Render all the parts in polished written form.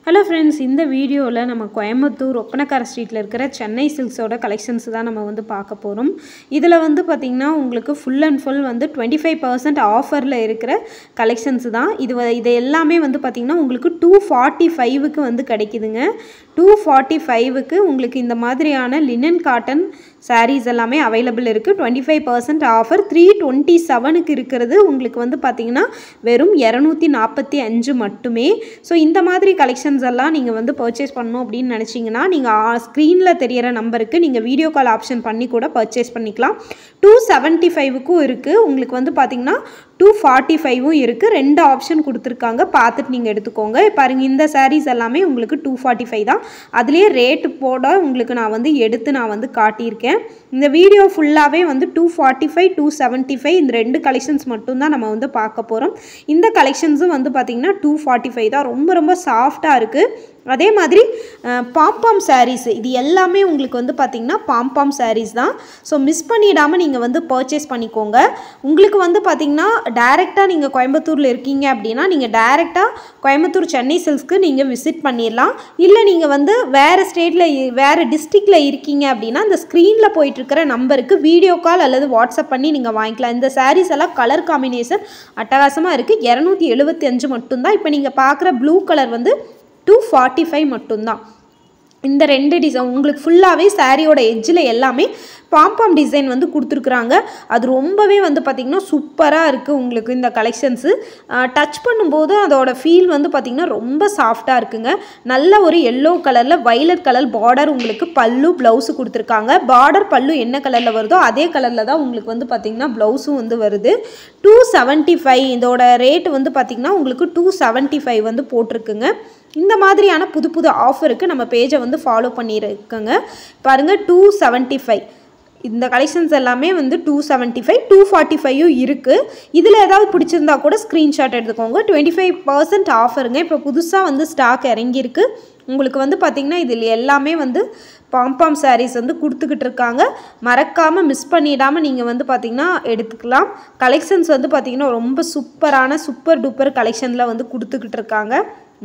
Hello friends, இந்த வீடியோவில் நம்ம கோயம்புத்தூர் ஒப்பனக்கார ஸ்ட்ரீட்டில் இருக்கிற சென்னை சில்க்ஸோட கலெக்ஷன்ஸ் தான் நம்ம வந்து பார்க்க போகிறோம். இதில் வந்து பார்த்திங்கன்னா உங்களுக்கு ஃபுல் அண்ட் ஃபுல் வந்து 25% ஆஃபரில் இருக்கிற கலெக்ஷன்ஸ் தான். இது எல்லாமே வந்து பார்த்திங்கன்னா உங்களுக்கு 245க்கு வந்து கிடைக்குதுங்க. 245க்கு உங்களுக்கு இந்த மாதிரியான லினன் காட்டன் சாரீஸ் எல்லாமே அவைலபிள் இருக்குது. 25% ஆஃபர். 327க்கு இருக்கிறது உங்களுக்கு வந்து பார்த்திங்கன்னா வெறும் 245 மட்டுமே. ஸோ இந்த மாதிரி கலெக்ஷன்ஸ் எல்லாம் நீங்கள் வந்து பர்ச்சேஸ் பண்ணணும் அப்படின்னு நினச்சிங்கன்னா நீங்கள் ஸ்க்ரீனில் தெரிகிற நம்பருக்கு நீங்கள் வீடியோ கால் ஆப்ஷன் பண்ணி கூட பர்ச்சேஸ் பண்ணிக்கலாம். 275க்கும் இருக்குது. உங்களுக்கு வந்து பார்த்திங்கன்னா 245ம் இருக்குது. 2 ஆப்ஷன் கொடுத்துருக்காங்க, பார்த்துட்டு நீங்கள் எடுத்துக்கோங்க. பாருங்கள், இந்த சாரீஸ் எல்லாமே உங்களுக்கு 245 தான். அதுலேயே ரேட்டு போட உங்களுக்கு நான் வந்து காட்டியிருக்கேன். இந்த வீடியோ ஃபுல்லாகவே வந்து 245 275 இந்த 2 கலெக்ஷன்ஸ் மட்டும்தான் நம்ம வந்து பார்க்க போகிறோம். இந்த கலெக்ஷன்ஸும் வந்து பார்த்திங்கன்னா 245 தான். ரொம்ப ரொம்ப சாஃப்டாக இருக்குது. அதே மாதிரி பாம்பாம் சாரீஸ் இது எல்லாமே உங்களுக்கு வந்து பார்த்திங்கன்னா பாம்பாம் சாரீஸ் தான். ஸோ மிஸ் பண்ணிடாமல் நீங்கள் வந்து பர்ச்சேஸ் பண்ணிக்கோங்க. உங்களுக்கு வந்து பார்த்திங்கன்னா டைரெக்டாக நீங்கள் கோயம்புத்தூரில் இருக்கீங்க அப்படின்னா நீங்கள் டைரெக்டாக கோயம்புத்தூர் சென்னை சில்க்ஸ்க்கு நீங்கள் விசிட் பண்ணிடலாம். இல்லை நீங்கள் வந்து வேறு ஸ்டேட்டில் வேறு டிஸ்ட்ரிக்டில் இருக்கீங்க அப்படின்னா அந்த ஸ்க்ரீனில் போயிட்டுருக்கிற நம்பருக்கு வீடியோ கால் அல்லது வாட்ஸ்அப் பண்ணி நீங்கள் வாங்கிக்கலாம். இந்த சாரீஸ் எல்லாம் கலர் காம்பினேஷன் அட்டகாசமாக இருக்குது. 275 மட்டும்தான். இப்போ நீங்கள் பார்க்குற ப்ளூ கலர் வந்து 245 மட்டும்தான். இந்த 2 டிசைன் உங்களுக்கு ஃபுல்லாகவே சாரியோட எட்ஜில் எல்லாமே பாம்பாம் டிசைன் வந்து கொடுத்துருக்குறாங்க. அது ரொம்பவே வந்து பார்த்திங்கன்னா சூப்பராக இருக்குது. உங்களுக்கு இந்த கலெக்ஷன்ஸு டச் பண்ணும்போது அதோட ஃபீல் வந்து பார்த்திங்கன்னா ரொம்ப சாஃப்டாக இருக்குங்க. நல்ல ஒரு எல்லோ கலரில் வைலட் கலர் பார்டர் உங்களுக்கு பல்லு ப்ளவுஸு கொடுத்துருக்காங்க. பார்டர் பல்லு என்ன கலரில் வருதோ அதே கலரில் தான் உங்களுக்கு வந்து பார்த்திங்கன்னா ப்ளவுஸும் வந்து வருது. 275 இதோட ரேட்டு வந்து பார்த்திங்கன்னா உங்களுக்கு 275 வந்து போட்டிருக்குங்க. இந்த மாதிரியான புது புது ஆஃபருக்கு நம்ம பேஜை வந்து ஃபாலோ பண்ணியிருக்கோங்க. பாருங்கள், 275 இந்த கலெக்ஷன்ஸ் எல்லாமே வந்து 275 245யும் இருக்குது. இதில் ஏதாவது பிடிச்சிருந்தா கூட ஸ்க்ரீன்ஷாட் எடுத்துக்கோங்க. 25% ஆஃபருங்க. இப்போ புதுசாக வந்து ஸ்டாக் இறங்கியிருக்கு. உங்களுக்கு வந்து பார்த்திங்கன்னா இதில் எல்லாமே வந்து பாம்பாம் சாரீஸ் வந்து கொடுத்துக்கிட்டு இருக்காங்க. மறக்காமல் மிஸ் பண்ணிடாமல் நீங்கள் வந்து பார்த்திங்கன்னா எடுத்துக்கலாம். கலெக்ஷன்ஸ் வந்து பார்த்திங்கன்னா ரொம்ப சூப்பரான சூப்பர் டூப்பர் கலெக்ஷனில் வந்து கொடுத்துக்கிட்டு இருக்காங்க.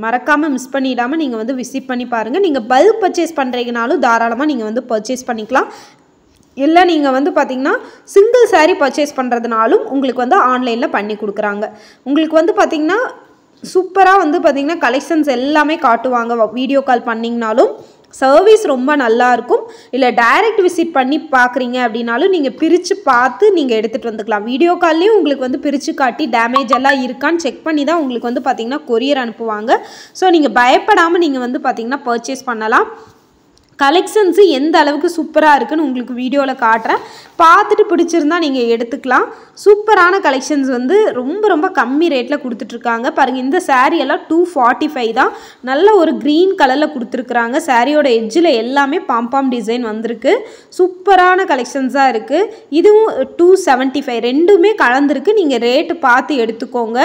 மறக்காமல் மிஸ் பண்ணிடாமல் நீங்கள் வந்து விசிட் பண்ணி பாருங்கள். நீங்கள் பல்க் பர்ச்சேஸ் பண்ணுறீங்கனாலும் தாராளமாக நீங்கள் வந்து பர்ச்சேஸ் பண்ணிக்கலாம். இல்லை நீங்கள் வந்து பார்த்திங்கன்னா சிங்கிள் சாரீ பர்ச்சேஸ் பண்ணுறதுனாலும் உங்களுக்கு வந்து ஆன்லைனில் பண்ணி கொடுக்குறாங்க. உங்களுக்கு வந்து பார்த்திங்கன்னா சூப்பராக வந்து பார்த்திங்கன்னா கலெக்ஷன்ஸ் எல்லாமே காட்டுவாங்க. வீடியோ கால் பண்ணிங்கனாலும் சர்வீஸ் ரொம்ப நல்லாயிருக்கும். இல்லை டைரக்ட் விசிட் பண்ணி பார்க்குறீங்க அப்படின்னாலும் நீங்கள் பிரித்து பார்த்து நீங்கள் எடுத்துகிட்டு வந்துக்கலாம். வீடியோ கால்லேயும் உங்களுக்கு வந்து பிரித்து காட்டி டேமேஜ் எல்லாம் இருக்கான்னு செக் பண்ணி தான் உங்களுக்கு வந்து பார்த்திங்கன்னா கொரியர் அனுப்புவாங்க. ஸோ நீங்கள் பயப்படாமல் நீங்கள் வந்து பார்த்திங்கன்னா பர்ச்சேஸ் பண்ணலாம். கலெக்ஷன்ஸு எந்த அளவுக்கு சூப்பராக இருக்குன்னு உங்களுக்கு வீடியோவில் காட்டுறேன். பார்த்துட்டு பிடிச்சிருந்தா நீங்கள் எடுத்துக்கலாம். சூப்பரான கலெக்ஷன்ஸ் வந்து ரொம்ப ரொம்ப கம்மி ரேட்டில் கொடுத்துட்ருக்காங்க. பாருங்கள், இந்த சாரீ எல்லாம் 245 தான். நல்ல ஒரு க்ரீன் கலரில் கொடுத்துருக்குறாங்க. சாரியோட எட்ஜில் எல்லாமே பாம்பாம் டிசைன் வந்திருக்கு. சூப்பரான கலெக்ஷன்ஸாக இருக்குது. இதுவும் 275 ரெண்டுமே கலந்துருக்கு. நீங்கள் ரேட்டு பார்த்து எடுத்துக்கோங்க.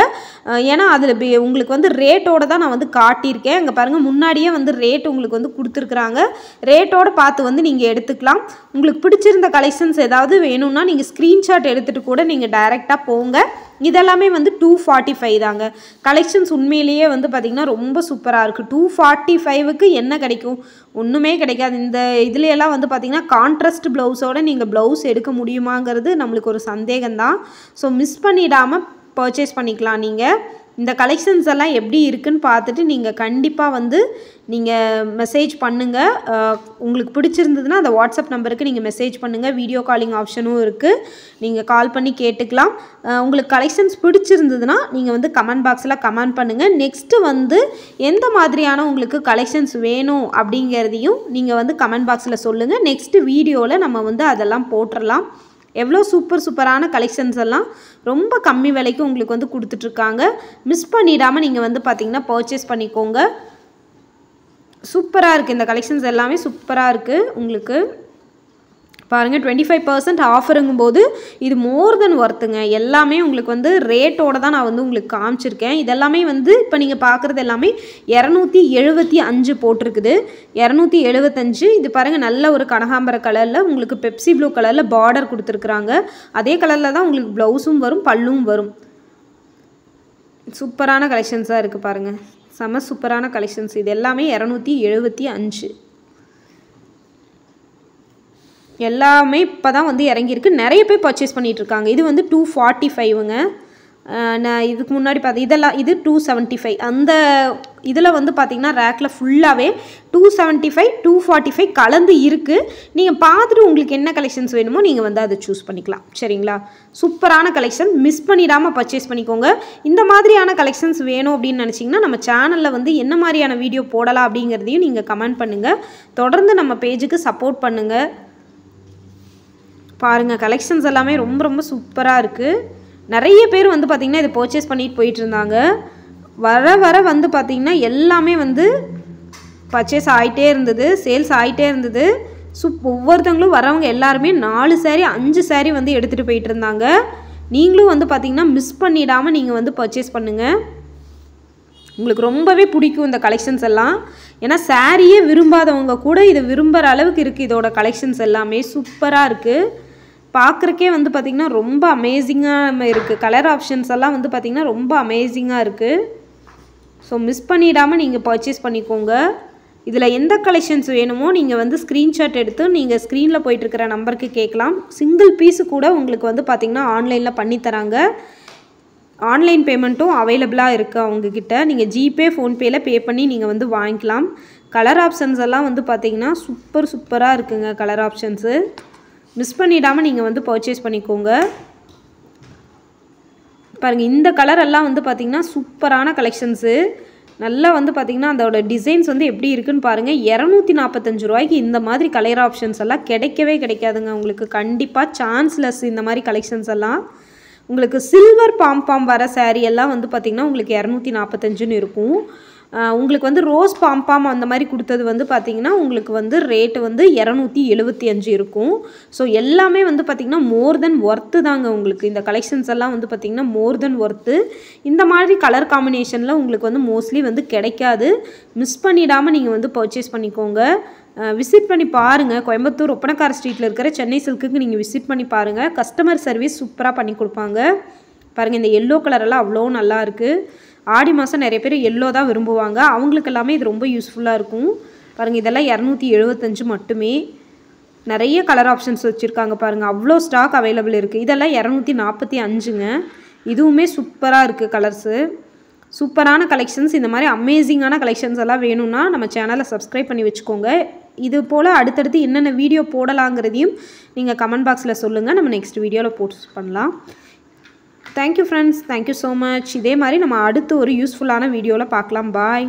ஏன்னா அதில் உங்களுக்கு வந்து ரேட்டோடு தான் நான் வந்து காட்டியிருக்கேன். இங்கே பாருங்கள், முன்னாடியே வந்து ரேட் உங்களுக்கு வந்து கொடுத்துருக்குறாங்க. ரேட்டோடு பார்த்து வந்து நீங்கள் எடுத்துக்கலாம். உங்களுக்கு பிடிச்சிருந்த கலெக்ஷன்ஸ் ஏதாவது வேணும்னா நீங்கள் ஸ்க்ரீன்ஷாட் எடுத்துகிட்டு கூட நீங்கள் டைரெக்டாக போங்க. இதெல்லாமே வந்து 245 தாங்க. கலெக்ஷன்ஸ் உண்மையிலேயே வந்து பார்த்திங்கன்னா ரொம்ப சூப்பராக இருக்குது. 245க்கு என்ன கிடைக்கும்? ஒன்றுமே கிடைக்காது. இந்த இதுலையெல்லாம் வந்து பார்த்திங்கன்னா கான்ட்ராஸ்ட் ப்ளவுஸோடு நீங்கள் ப்ளவுஸ் எடுக்க முடியுமாங்கிறது நம்மளுக்கு ஒரு சந்தேகம்தான். ஸோ மிஸ் பண்ணிடாமல் பர்ச்சேஸ் பண்ணிக்கலாம். நீங்கள் இந்த கலெக்ஷன்ஸ் எல்லாம் எப்படி இருக்குன்னு பார்த்துட்டு நீங்கள் கண்டிப்பாக வந்து நீங்கள் மெசேஜ் பண்ணுங்கள். உங்களுக்கு பிடிச்சிருந்ததுன்னா அந்த வாட்ஸ்அப் நம்பருக்கு நீங்கள் மெசேஜ் பண்ணுங்கள். வீடியோ காலிங் ஆப்ஷனும் இருக்குது. நீங்கள் கால் பண்ணி கேட்டுக்கலாம். உங்களுக்கு கலெக்ஷன்ஸ் பிடிச்சிருந்ததுன்னா நீங்கள் வந்து கமெண்ட் பாக்ஸில் கமெண்ட் பண்ணுங்கள். நெக்ஸ்ட்டு வந்து எந்த மாதிரியான உங்களுக்கு கலெக்ஷன்ஸ் வேணும் அப்படிங்கிறதையும் நீங்கள் வந்து கமெண்ட் பாக்ஸில் சொல்லுங்கள். நெக்ஸ்ட்டு வீடியோவில் நம்ம வந்து அதெல்லாம் போட்டுடலாம். எவ்வளோ சூப்பரான கலெக்ஷன்ஸ் எல்லாம் ரொம்ப கம்மி விலைக்கு உங்களுக்கு வந்து கொடுத்துட்ருக்காங்க. மிஸ் பண்ணிடாமல் நீங்கள் வந்து பார்த்திங்கன்னா பர்ச்சேஸ் பண்ணிக்கோங்க. சூப்பராக இருக்குது. இந்த கலெக்ஷன்ஸ் எல்லாமே சூப்பராக இருக்குது. உங்களுக்கு பாருங்கள், 25% ஆஃபருங்கும் போது இது மோர் தென் ஒர்த்துங்க. எல்லாமே உங்களுக்கு வந்து ரேட்டோடு தான் நான் வந்து உங்களுக்கு காமிச்சிருக்கேன். இதெல்லாமே வந்து இப்போ நீங்கள் பார்க்குறது எல்லாமே 275 போட்டிருக்குது. 275. இது பாருங்கள், நல்ல ஒரு கனகாம்பர கலரில் உங்களுக்கு பெப்சி ப்ளூ கலரில் பார்டர் கொடுத்துருக்குறாங்க. அதே கலரில் தான் உங்களுக்கு ப்ளவுஸும் வரும், பல்லும் வரும். சூப்பரான கலெக்ஷன்ஸாக இருக்குது பாருங்கள். செம சூப்பரான கலெக்ஷன்ஸ். இது எல்லாமே 275. எல்லாமே இப்போ தான் வந்து இறங்கியிருக்கு. நிறைய பேர் பர்ச்சேஸ் பண்ணிகிட்ருக்காங்க. இது வந்து 245ங்க. நான் இதுக்கு முன்னாடி இதெல்லாம் இது 275. அந்த இதில் வந்து பார்த்திங்கன்னா ரேக்கில் ஃபுல்லாகவே 275 245 கலந்து இருக்குது. நீங்கள் பார்த்துட்டு உங்களுக்கு என்ன கலெக்ஷன்ஸ் வேணுமோ நீங்கள் வந்து அதை சூஸ் பண்ணிக்கலாம். சரிங்களா? சூப்பரான கலெக்ஷன், மிஸ் பண்ணிடாமல் பர்ச்சேஸ் பண்ணிக்கோங்க. இந்த மாதிரியான கலெக்ஷன்ஸ் வேணும் அப்படின்னு நினச்சிங்கன்னா நம்ம சேனலில் வந்து என்ன மாதிரியான வீடியோ போடலாம் அப்படிங்கிறதையும் நீங்கள் கமெண்ட் பண்ணுங்கள். தொடர்ந்து நம்ம பேஜுக்கு சப்போர்ட் பண்ணுங்கள். பாருங்கள், கலெக்ஷன்ஸ் எல்லாமே ரொம்ப ரொம்ப சூப்பராக இருக்குது. நிறைய பேர் வந்து பார்த்திங்கன்னா இதை பர்ச்சேஸ் பண்ணிட்டு போயிட்டு இருந்தாங்க. வர வர வந்து பார்த்திங்கன்னா எல்லாமே வந்து பர்ச்சேஸ் ஆகிட்டே இருந்தது, சேல்ஸ் ஆகிட்டே இருந்தது. ஒவ்வொருத்தவங்களும் வரவங்க எல்லாருமே 4 சாரீ 5 சாரீ வந்து எடுத்துகிட்டு போயிட்டு இருந்தாங்க. நீங்களும் வந்து பார்த்திங்கன்னா மிஸ் பண்ணிடாமல் நீங்கள் வந்து பர்ச்சேஸ் பண்ணுங்கள். உங்களுக்கு ரொம்பவே பிடிக்கும் இந்த கலெக்ஷன்ஸ் எல்லாம். ஏன்னா சாரியே விரும்பாதவங்க கூட இதை விரும்புகிற அளவுக்கு இருக்குது. இதோட கலெக்ஷன்ஸ் எல்லாமே சூப்பராக இருக்குது. பார்க்குறக்கே வந்து பார்த்திங்கன்னா ரொம்ப அமேசிங்காக இருக்குது. கலர் ஆப்ஷன்ஸ் எல்லாம் வந்து பார்த்திங்கன்னா ரொம்ப அமேசிங்காக இருக்குது. ஸோ மிஸ் பண்ணிடாமல் நீங்கள் பர்ச்சேஸ் பண்ணிக்கோங்க. இதில் எந்த கலெக்ஷன்ஸ் வேணுமோ நீங்கள் வந்து ஸ்க்ரீன்ஷாட் எடுத்து நீங்கள் ஸ்க்ரீனில் போயிட்டுருக்கிற நம்பருக்கு கேட்கலாம். சிங்கிள் பீஸு கூட உங்களுக்கு வந்து பார்த்திங்கன்னா ஆன்லைனில் பண்ணித்தராங்க. ஆன்லைன் பேமெண்ட்டும் அவைலபிளாக இருக்குது அவங்கக்கிட்ட. நீங்கள் ஜிபே ஃபோன்பேயில் பே பண்ணி நீங்கள் வந்து வாங்கிக்கலாம். கலர் ஆப்ஷன்ஸ் எல்லாம் வந்து பார்த்திங்கன்னா சூப்பராக இருக்குங்க. கலர் ஆப்ஷன்ஸு மிஸ் பண்ணிடாமல் நீங்கள் வந்து பர்ச்சேஸ் பண்ணிக்கோங்க. பாருங்கள், இந்த கலர் எல்லாம் வந்து பார்த்திங்கன்னா சூப்பரான கலெக்ஷன்ஸு. நல்லா வந்து பார்த்திங்கன்னா அதோட டிசைன்ஸ் வந்து எப்படி இருக்குன்னு பாருங்கள். 245 ரூபாய்க்கு இந்த மாதிரி கலர் ஆப்ஷன்ஸ் எல்லாம் கிடைக்கவே கிடைக்காதுங்க உங்களுக்கு. கண்டிப்பாக சான்ஸ்லெஸ் இந்த மாதிரி கலெக்ஷன்ஸ் எல்லாம். உங்களுக்கு சில்வர் பாம்பாம் வர சாரீ எல்லாம் வந்து பார்த்திங்கன்னா உங்களுக்கு 245ன்னு இருக்கும். உங்களுக்கு வந்து ரோஸ் பாம்பாம் அந்த மாதிரி கொடுத்தது வந்து பார்த்திங்கன்னா உங்களுக்கு வந்து ரேட்டு வந்து 275 இருக்கும். ஸோ எல்லாமே வந்து பார்த்திங்கன்னா மோர் தென் ஒர்த்து தாங்க உங்களுக்கு. இந்த கலெக்ஷன்ஸ் எல்லாம் வந்து பார்த்திங்கன்னா மோர் தென் ஒர்த்து. இந்த மாதிரி கலர் காம்பினேஷனில் உங்களுக்கு வந்து மோஸ்ட்லி வந்து கிடைக்காது. மிஸ் பண்ணிடாமல் நீங்கள் வந்து பர்ச்சேஸ் பண்ணிக்கோங்க. விசிட் பண்ணி பாருங்கள். கோயம்புத்தூர் ஒப்பனக்கார ஸ்ட்ரீட்டில் இருக்கிற சென்னை சில்க்குக்கு நீங்கள் விசிட் பண்ணி பாருங்கள். கஸ்டமர் சர்வீஸ் சூப்பராக பண்ணி கொடுப்பாங்க. பாருங்கள், இந்த எல்லோ கலரெல்லாம் அவ்வளோ நல்லா இருக்குது. ஆடி மாதம் நிறைய பேர் எல்லோ தான் விரும்புவாங்க. அவங்களுக்கு எல்லாமே இது ரொம்ப யூஸ்ஃபுல்லாக இருக்கும். பாருங்கள், இதெல்லாம் 275 மட்டுமே. நிறைய கலர் ஆப்ஷன்ஸ் வச்சுருக்காங்க பாருங்கள். அவ்வளோ ஸ்டாக் அவைலபிள் இருக்குது. இதெல்லாம் 245ங்க. இதுவுமே சூப்பராக இருக்குது கலர்ஸு. சூப்பரான கலெக்ஷன்ஸ். இந்த மாதிரி அமேசிங்கான கலெக்ஷன்ஸ் எல்லாம் வேணும்னா நம்ம சேனலை சப்ஸ்கிரைப் பண்ணி வச்சுக்கோங்க. இது போல் அடுத்தடுத்து என்னென்ன வீடியோ போடலாங்கிறதையும் நீங்கள் கமெண்ட் பாக்ஸில் சொல்லுங்கள். நம்ம நெக்ஸ்ட் வீடியோவில் போஸ்ட் பண்ணலாம். Thank you friends, thank you so much. இதே மாதிரி நம்ம அடுத்து ஒரு யூஸ்ஃபுல்லான வீடியோவில் பார்க்கலாம். பாய்.